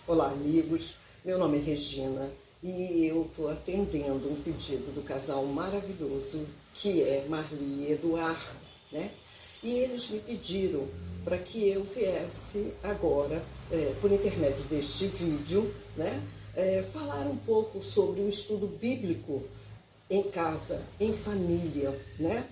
Olá, amigos. Meu nome é Regina e eu estou atendendo um pedido do casal maravilhoso que é Marli e Eduardo, né? E eles me pediram para que eu viesse agora, por intermédio deste vídeo, né? Falar um pouco sobre o estudo bíblico em casa, em família, né?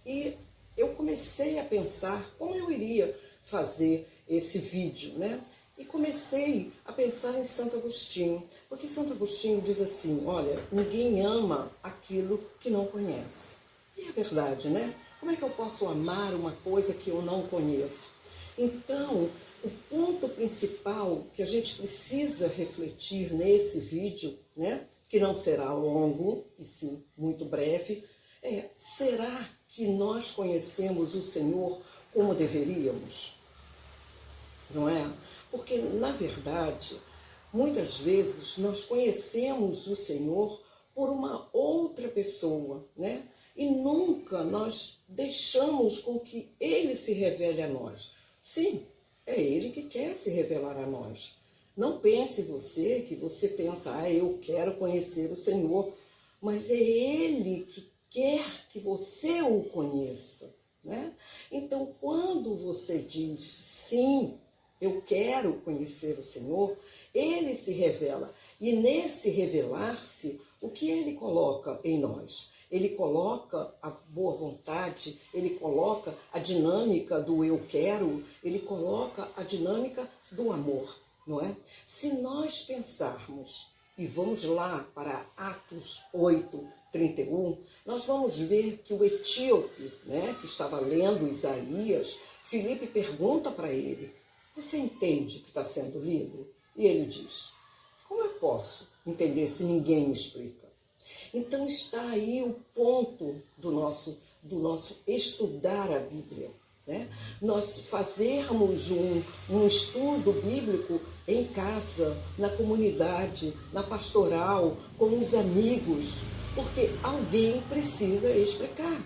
E eu comecei a pensar como eu iria fazer esse vídeo, né? E comecei a pensar em Santo Agostinho, porque Santo Agostinho diz assim, olha, ninguém ama aquilo que não conhece. E é verdade, né? Como é que eu posso amar uma coisa que eu não conheço? Então, o ponto principal que a gente precisa refletir nesse vídeo, né? Que não será longo, e sim muito breve, será que nós conhecemos o Senhor como deveríamos? Não é? Porque, na verdade, muitas vezes nós conhecemos o Senhor por uma outra pessoa, né? E nunca nós deixamos com que Ele se revele a nós. Sim, é Ele que quer se revelar a nós. Não pense você que você pensa, eu quero conhecer o Senhor, mas é Ele que quer que você o conheça, né? Então, quando você diz sim, eu quero conhecer o Senhor, Ele se revela. E nesse revelar-se, o que Ele coloca em nós? Ele coloca a boa vontade, Ele coloca a dinâmica do eu quero, Ele coloca a dinâmica do amor, não é? Se nós pensarmos, e vamos lá para Atos 8:31, nós vamos ver que o etíope, né, que estava lendo Isaías, Filipe pergunta para ele, você entende o que está sendo lido? E ele diz, como eu posso entender se ninguém me explica? Então está aí o ponto do nosso estudar a Bíblia, né? Nós fazermos um estudo bíblico em casa, na comunidade, na pastoral, com os amigos, porque alguém precisa explicar.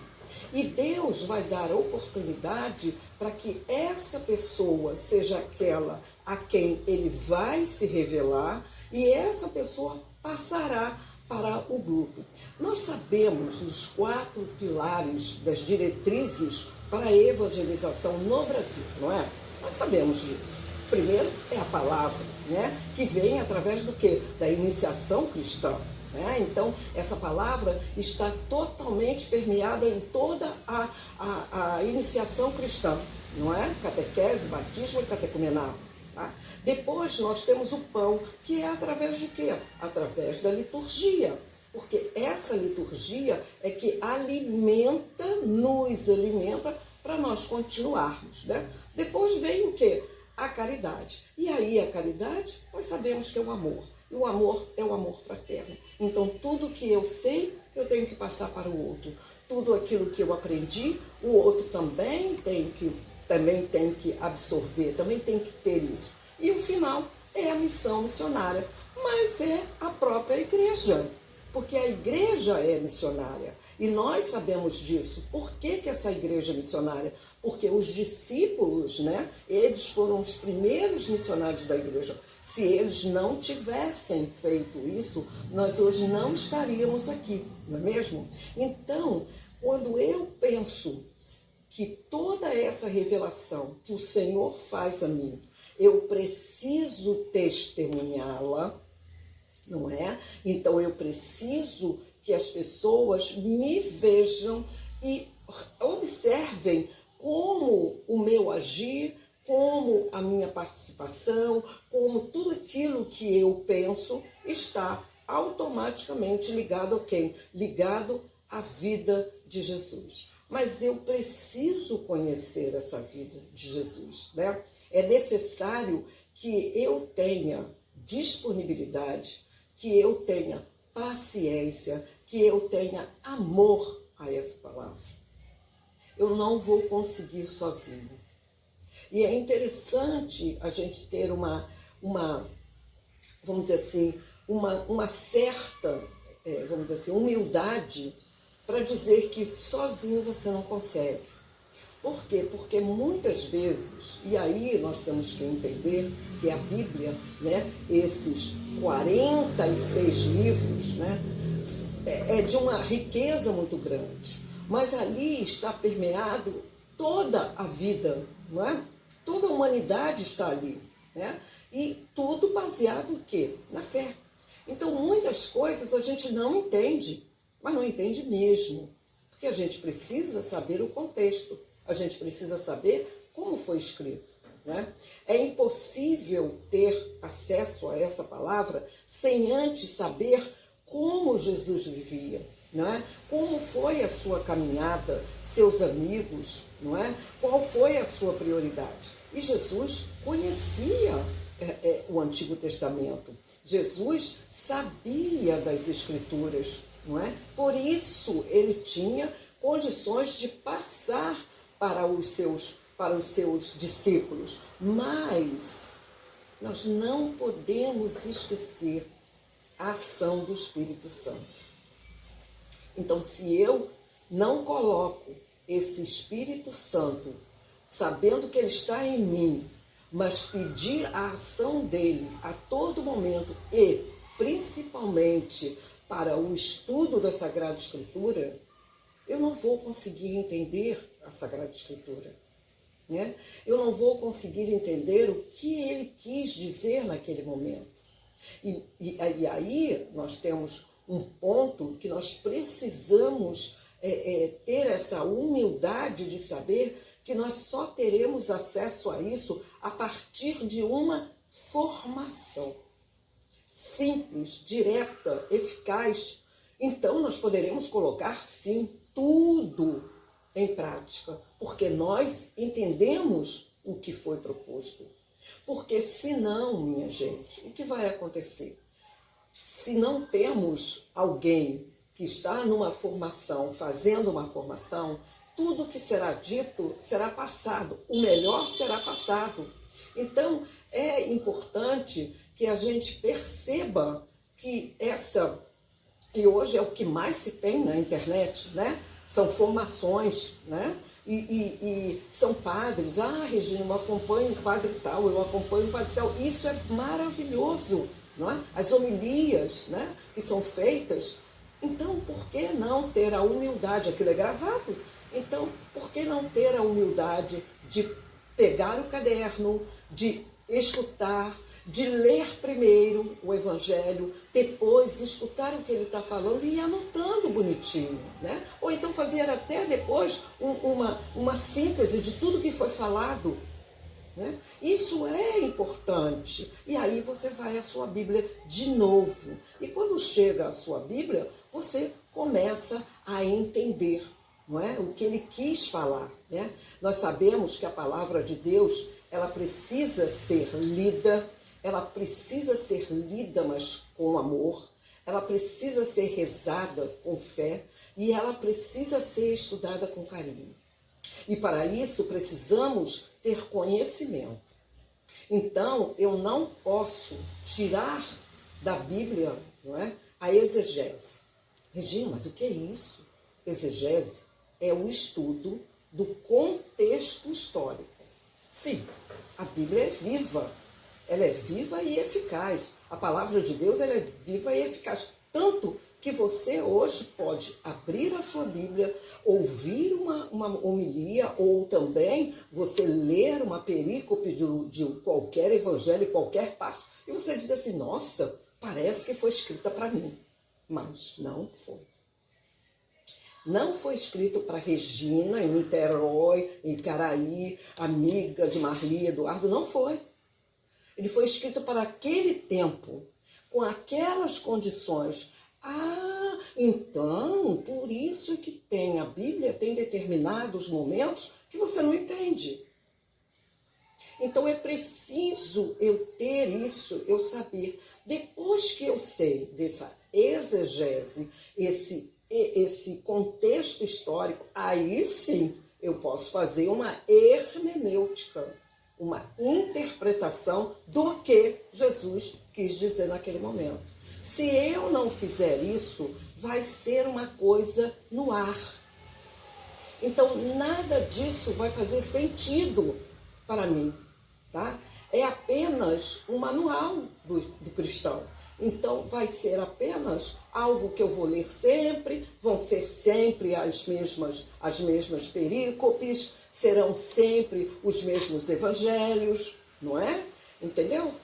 E Deus vai dar oportunidade para que essa pessoa seja aquela a quem Ele vai se revelar e essa pessoa passará para o grupo. Nós sabemos os 4 pilares das diretrizes para a evangelização no Brasil, não é? Nós sabemos disso. Primeiro é a palavra, né? Que vem através do quê? Da iniciação cristã. Então, essa palavra está totalmente permeada em toda a iniciação cristã, não é? Catequese, batismo e catecumenato. Tá? Depois nós temos o pão, que é através de quê? Através da liturgia. Porque essa liturgia é que nos alimenta para nós continuarmos, né? Depois vem o quê? A caridade. E aí a caridade, nós sabemos que é o amor. E o amor é o amor fraterno. Então, tudo que eu sei, eu tenho que passar para o outro. Tudo aquilo que eu aprendi, o outro também tem que absorver, também tem que ter isso. E o final é a missão missionária, mas é a própria igreja. Porque a igreja é missionária. E nós sabemos disso. Por que essa igreja é missionária? Porque os discípulos, né, eles foram os primeiros missionários da igreja. Se eles não tivessem feito isso, nós hoje não estaríamos aqui, não é mesmo? Então, quando eu penso que toda essa revelação que o Senhor faz a mim, eu preciso testemunhá-la, não é? Então eu preciso que as pessoas me vejam e observem como o meu agir, como a minha participação, como tudo aquilo que eu penso está automaticamente ligado a quem? Ligado à vida de Jesus. Mas eu preciso conhecer essa vida de Jesus, né? É necessário que eu tenha disponibilidade, que eu tenha paciência, que eu tenha amor a essa palavra. Eu não vou conseguir sozinho. E é interessante a gente ter vamos dizer assim, uma certa, humildade para dizer que sozinho você não consegue. Por quê? Porque muitas vezes, e aí nós temos que entender que a Bíblia, né, esses 46 livros, né, é de uma riqueza muito grande. Mas ali está permeado toda a vida, não é? Toda a humanidade está ali, né? E tudo baseado em quê? Na fé. Então, muitas coisas a gente não entende, mas não entende mesmo. Porque a gente precisa saber o contexto, a gente precisa saber como foi escrito, né? É impossível ter acesso a essa palavra sem antes saber como Jesus vivia, não é? Como foi a sua caminhada, seus amigos, não é? Qual foi a sua prioridade? E Jesus conhecia o Antigo Testamento. Jesus sabia das Escrituras, não é? Por isso ele tinha condições de passar para os seus discípulos. Mas nós não podemos esquecer a ação do Espírito Santo. Então, se eu não coloco esse Espírito Santo, sabendo que ele está em mim, mas pedir a ação dele a todo momento e, principalmente, para o estudo da Sagrada Escritura, eu não vou conseguir entender a Sagrada Escritura, né? Eu não vou conseguir entender o que ele quis dizer naquele momento. E aí nós temos um ponto que nós precisamos ter essa humildade de saber que nós só teremos acesso a isso a partir de uma formação simples, direta, eficaz. Então nós poderemos colocar, sim, tudo em prática, porque nós entendemos o que foi proposto. Porque senão, minha gente, o que vai acontecer? Se não temos alguém que está numa formação, fazendo uma formação, tudo que será dito será passado, o melhor será passado. Então, é importante que a gente perceba que e hoje é o que mais se tem na internet, né? São formações, né? E são padres. Ah, Regina, eu acompanho o padre tal, eu acompanho o padre tal. Isso é maravilhoso, não é? As homilias, né, que são feitas. Então, por que não ter a humildade? Aquilo é gravado. Então, por que não ter a humildade de pegar o caderno, de escutar, de ler primeiro o Evangelho, depois escutar o que ele está falando e ir anotando bonitinho, né? Ou então fazer até depois uma síntese de tudo que foi falado, né? Isso é importante. E aí você vai à sua Bíblia de novo. E quando chega à sua Bíblia, você começa a entender, não é? O que ele quis falar, né? Nós sabemos que a palavra de Deus, ela precisa ser lida, mas com amor, ela precisa ser rezada com fé e ela precisa ser estudada com carinho. E para isso precisamos ter conhecimento. Então, eu não posso tirar da Bíblia, não é, a exegese. Regina, mas o que é isso? Exegese é o estudo do contexto histórico. Sim, a Bíblia é viva. Ela é viva e eficaz. A palavra de Deus, ela é viva e eficaz. Tanto que você hoje pode abrir a sua Bíblia, ouvir uma homilia, ou também você ler uma perícope de qualquer evangelho, qualquer parte, e você diz assim, nossa, parece que foi escrita para mim. Mas não foi. Não foi escrito para Regina, em Niterói, em Caraí, amiga de Marli Eduardo, não foi. Ele foi escrito para aquele tempo, com aquelas condições. Ah, então, por isso é que a Bíblia tem determinados momentos que você não entende. Então é preciso eu ter isso, eu saber. Depois que eu sei dessa exegese, esse contexto histórico, aí sim eu posso fazer uma hermenêutica, uma interpretação do que Jesus quis dizer naquele momento. Se eu não fizer isso, vai ser uma coisa no ar. Então, nada disso vai fazer sentido para mim, tá? É apenas um manual do cristão. Então, vai ser apenas algo que eu vou ler sempre, vão ser sempre as mesmas perícopes, serão sempre os mesmos evangelhos, não é? Entendeu?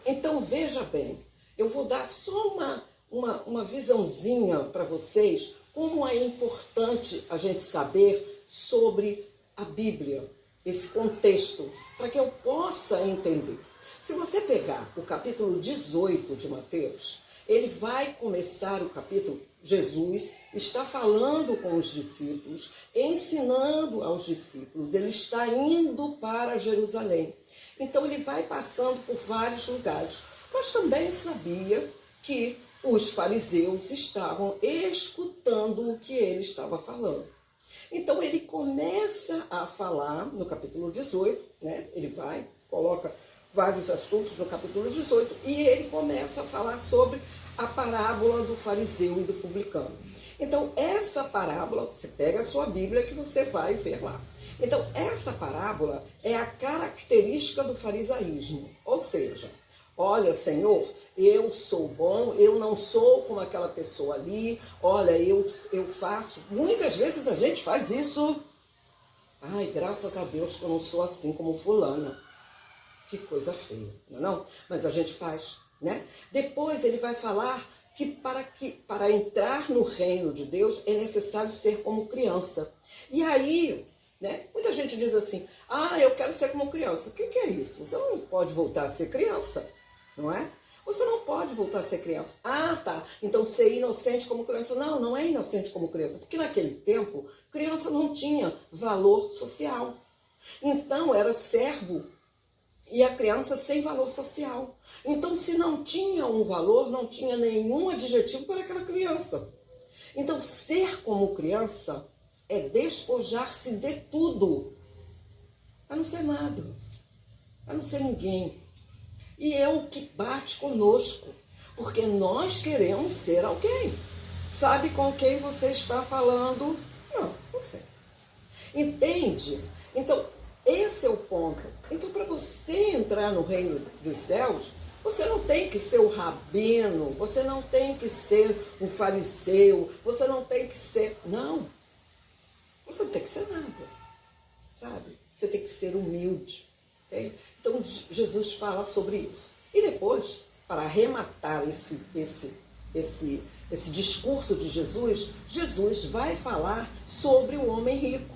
Então, veja bem, eu vou dar só uma visãozinha para vocês, como é importante a gente saber sobre a Bíblia, esse contexto, para que eu possa entender. Se você pegar o capítulo 18 de Mateus, ele vai começar o capítulo, Jesus está falando com os discípulos, ensinando aos discípulos, ele está indo para Jerusalém. Então ele vai passando por vários lugares, mas também sabia que os fariseus estavam escutando o que ele estava falando. Então ele começa a falar no capítulo 18, né? Ele coloca vários assuntos no capítulo 18 e ele começa a falar sobre a parábola do fariseu e do publicano. Então essa parábola, você pega a sua Bíblia que você vai ver lá. Então essa parábola é a característica do farisaísmo, ou seja, olha, Senhor, eu sou bom, eu não sou como aquela pessoa ali, olha, eu faço. Muitas vezes a gente faz isso. Ai, graças a Deus que eu não sou assim como fulana. Que coisa feia, não é não? Mas a gente faz, né? Depois ele vai falar que para entrar no reino de Deus é necessário ser como criança. E aí, né? Muita gente diz assim, eu quero ser como criança. O que é isso? Você não pode voltar a ser criança, não é? Você não pode voltar a ser criança. Tá. Então ser inocente como criança. Não, não é inocente como criança. Porque naquele tempo, criança não tinha valor social. Então era servo e a criança sem valor social. Então se não tinha um valor, não tinha nenhum adjetivo para aquela criança. Então ser como criança é despojar-se de tudo. A não ser nada. A não ser ninguém. E é o que bate conosco, porque nós queremos ser alguém. Sabe com quem você está falando? Não sei. Entende? Então, esse é o ponto. Então, para você entrar no reino dos céus, você não tem que ser o rabino, você não tem que ser o fariseu, você não tem que ser... Não. Você não tem que ser nada, sabe? Você tem que ser humilde. Okay? Então, Jesus fala sobre isso. E depois, para arrematar esse discurso de Jesus, Jesus vai falar sobre o homem rico.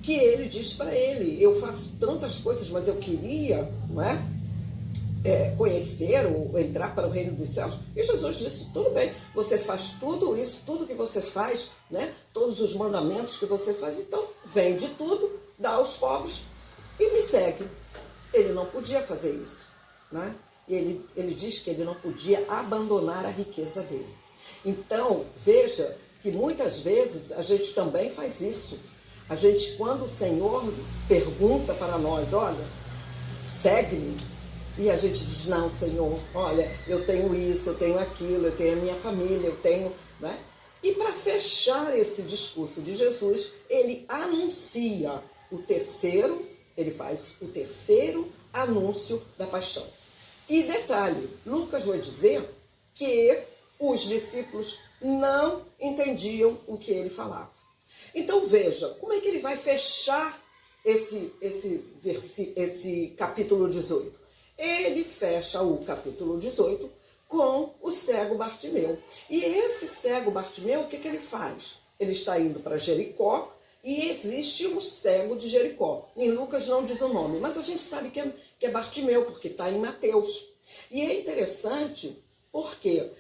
Que ele diz para ele, eu faço tantas coisas, mas eu queria, não é? Conhecer ou entrar para o reino dos céus. E Jesus disse, tudo bem, você faz tudo isso, tudo que você faz, né? Todos os mandamentos que você faz, então vende tudo, dá aos pobres e me segue. Ele não podia fazer isso, né? E ele diz que ele não podia abandonar a riqueza dele. Então, veja que muitas vezes a gente também faz isso. A gente, quando o Senhor pergunta para nós, olha, segue-me, e a gente diz, não, Senhor, olha, eu tenho isso, eu tenho aquilo, eu tenho a minha família, eu tenho... Né? E para fechar esse discurso de Jesus, ele anuncia ele faz o terceiro anúncio da paixão. E detalhe, Lucas vai dizer que os discípulos não entendiam o que ele falava. Então veja, como é que ele vai fechar esse capítulo 18? Ele fecha o capítulo 18 com o cego Bartimeu. E esse cego Bartimeu, o que ele faz? Ele está indo para Jericó e existe um cego de Jericó. Em Lucas não diz o nome, mas a gente sabe que é Bartimeu, porque está em Mateus. E é interessante porque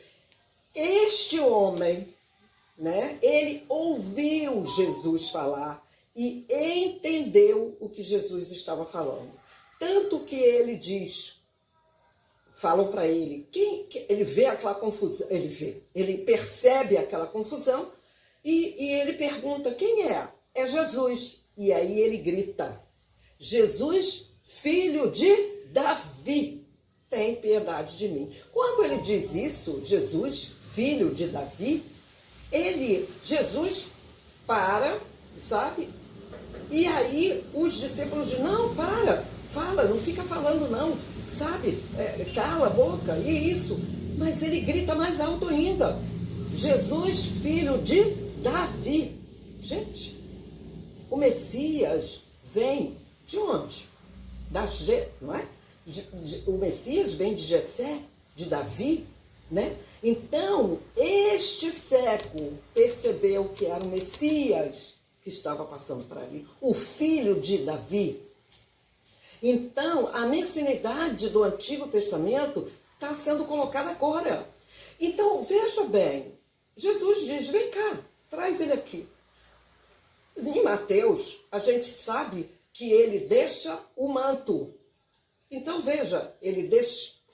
este homem, né, ele ouviu Jesus falar e entendeu o que Jesus estava falando. Tanto que ele diz, falam para ele, ele vê aquela confusão, ele percebe aquela confusão e ele pergunta, quem é? É Jesus. E aí ele grita, Jesus, filho de Davi, tem piedade de mim. Quando ele diz isso, Jesus, filho de Davi, Jesus para sabe? E aí os discípulos dizem, não, fala, não fica falando não, sabe? Cala a boca, e isso. Mas ele grita mais alto ainda, Jesus, filho de Davi. Gente, o Messias vem de onde? Não é? O Messias vem de Jessé, de Davi, né? Então, este cego percebeu que era o Messias que estava passando por ali, o filho de Davi. Então, a messianidade do Antigo Testamento está sendo colocada agora. Então, veja bem, Jesus diz, vem cá, traz ele aqui. Em Mateus, a gente sabe que ele deixa o manto. Então, veja, ele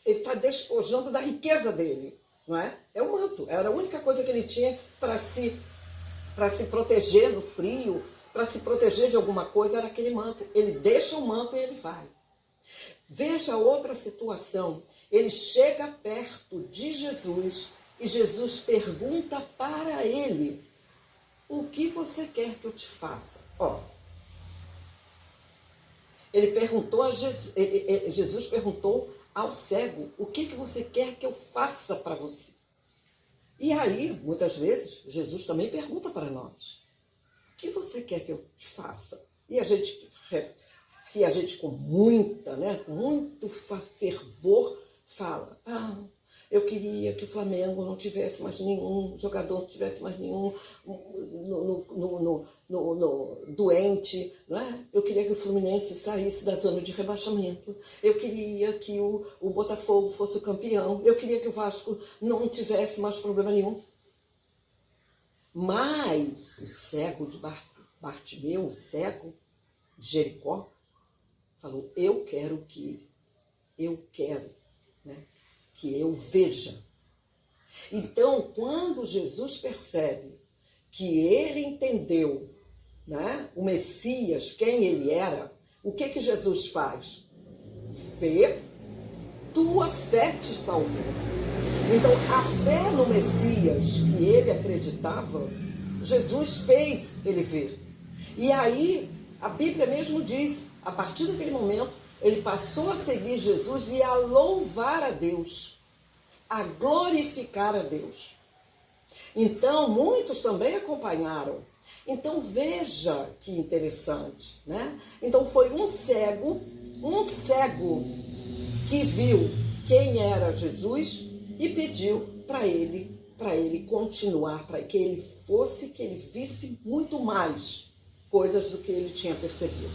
está despojando da riqueza dele, não é? É o manto, era a única coisa que ele tinha para se proteger no frio, para se proteger de alguma coisa, era aquele manto. Ele deixa o manto e ele vai. Veja outra situação. Ele chega perto de Jesus e Jesus pergunta para ele, o que você quer que eu te faça? Ele perguntou a Jesus, Jesus perguntou ao cego, o que você quer que eu faça para você? E aí, muitas vezes, Jesus também pergunta para nós, o que você quer que eu te faça? E a gente com muito fervor, fala, eu queria que o Flamengo não tivesse mais nenhum jogador, não tivesse mais nenhum doente, não é? Eu queria que o Fluminense saísse da zona de rebaixamento, eu queria que o Botafogo fosse o campeão, eu queria que o Vasco não tivesse mais problema nenhum. Mas o cego de Bartimeu, o cego de Jericó, falou, eu quero, né, que eu veja. Então, quando Jesus percebe que ele entendeu, né, o Messias, quem ele era, o que Jesus faz? Vê, tua fé te salvou. Então, a fé no Messias que ele acreditava, Jesus fez ele ver. E aí, a Bíblia mesmo diz, a partir daquele momento, ele passou a seguir Jesus e a louvar a Deus, a glorificar a Deus. Então, muitos também acompanharam. Então, veja que interessante, né? Então, foi um cego que viu quem era Jesus e pediu para ele continuar, para que ele visse muito mais coisas do que ele tinha percebido,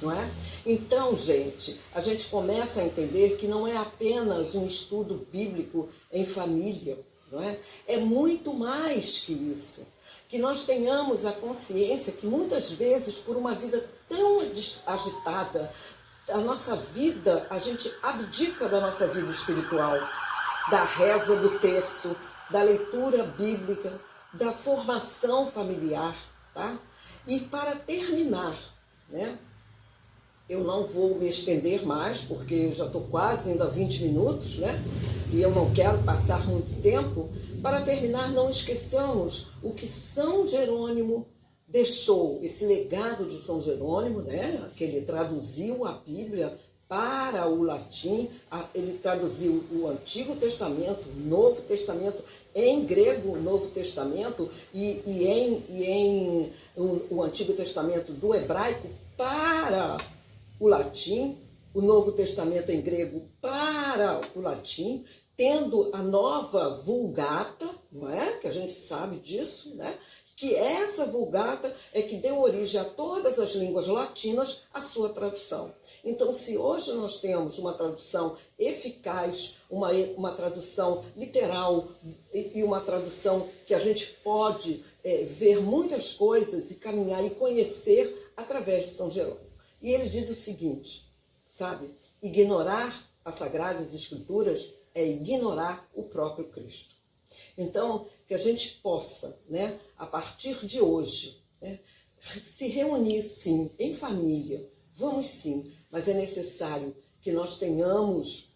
não é? Então, gente, a gente começa a entender que não é apenas um estudo bíblico em família, não é? É muito mais que isso. Que nós tenhamos a consciência que muitas vezes, por uma vida tão agitada, a nossa vida, a gente abdica da nossa vida espiritual, da reza do terço, da leitura bíblica, da formação familiar, tá? E para terminar, né? Eu não vou me estender mais, porque já estou quase indo a 20 minutos, né? E eu não quero passar muito tempo. Para terminar, não esqueçamos o que São Jerônimo deixou, esse legado de São Jerônimo, né? Que ele traduziu a Bíblia para o latim, ele traduziu o Antigo Testamento, o Novo Testamento, em grego, o Novo Testamento, o Antigo Testamento do hebraico para o latim, o Novo Testamento em grego para o latim, tendo a nova Vulgata, não é? Que a gente sabe disso, né? Que essa Vulgata é que deu origem a todas as línguas latinas, a sua tradução. Então, se hoje nós temos uma tradução eficaz, uma tradução literal e uma tradução que a gente pode ver muitas coisas e caminhar e conhecer através de São Jerônimo. E ele diz o seguinte, sabe? Ignorar as Sagradas Escrituras é ignorar o próprio Cristo. Então, que a gente possa, né, a partir de hoje, né, se reunir, sim, em família, vamos sim, mas é necessário que nós tenhamos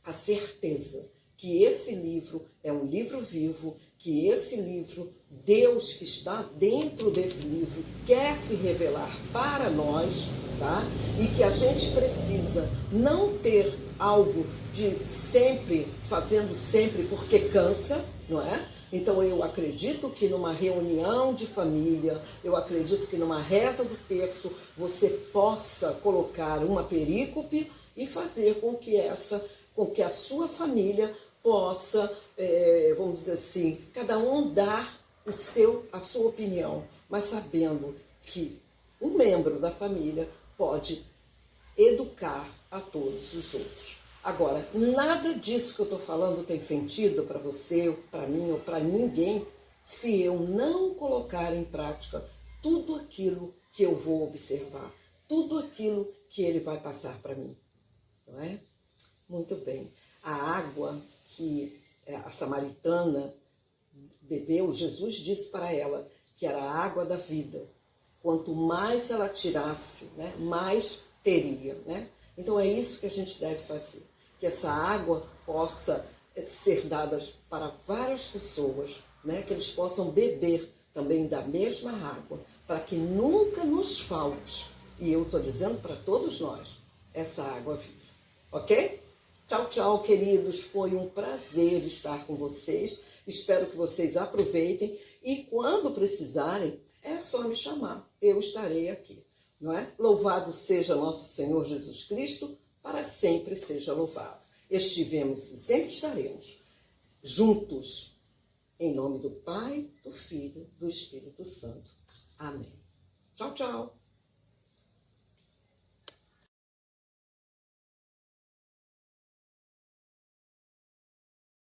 a certeza que esse livro é um livro vivo, que esse livro, Deus que está dentro desse livro, quer se revelar para nós, tá? E que a gente precisa não ter algo de sempre, fazendo sempre porque cansa, não é? Então eu acredito que numa reunião de família, eu acredito que numa reza do terço, você possa colocar uma perícope e fazer com que a sua família possa, vamos dizer assim, cada um dar a sua opinião, mas sabendo que um membro da família pode educar a todos os outros. Agora, nada disso que eu estou falando tem sentido para você, para mim ou para ninguém, se eu não colocar em prática tudo aquilo que eu vou observar, tudo aquilo que ele vai passar para mim, não é? Muito bem. A água que a samaritana bebeu, Jesus disse para ela que era a água da vida. Quanto mais ela tirasse, né, mais teria, né? Então é isso que a gente deve fazer, que essa água possa ser dada para várias pessoas, né, que eles possam beber também da mesma água, para que nunca nos falte, e eu estou dizendo para todos nós, essa água viva, ok? Tchau, tchau, queridos, foi um prazer estar com vocês, espero que vocês aproveitem, e quando precisarem, é só me chamar, eu estarei aqui. Não é? Louvado seja nosso Senhor Jesus Cristo, para sempre seja louvado. Estivemos e sempre estaremos juntos, em nome do Pai, do Filho, do Espírito Santo. Amém. Tchau, tchau.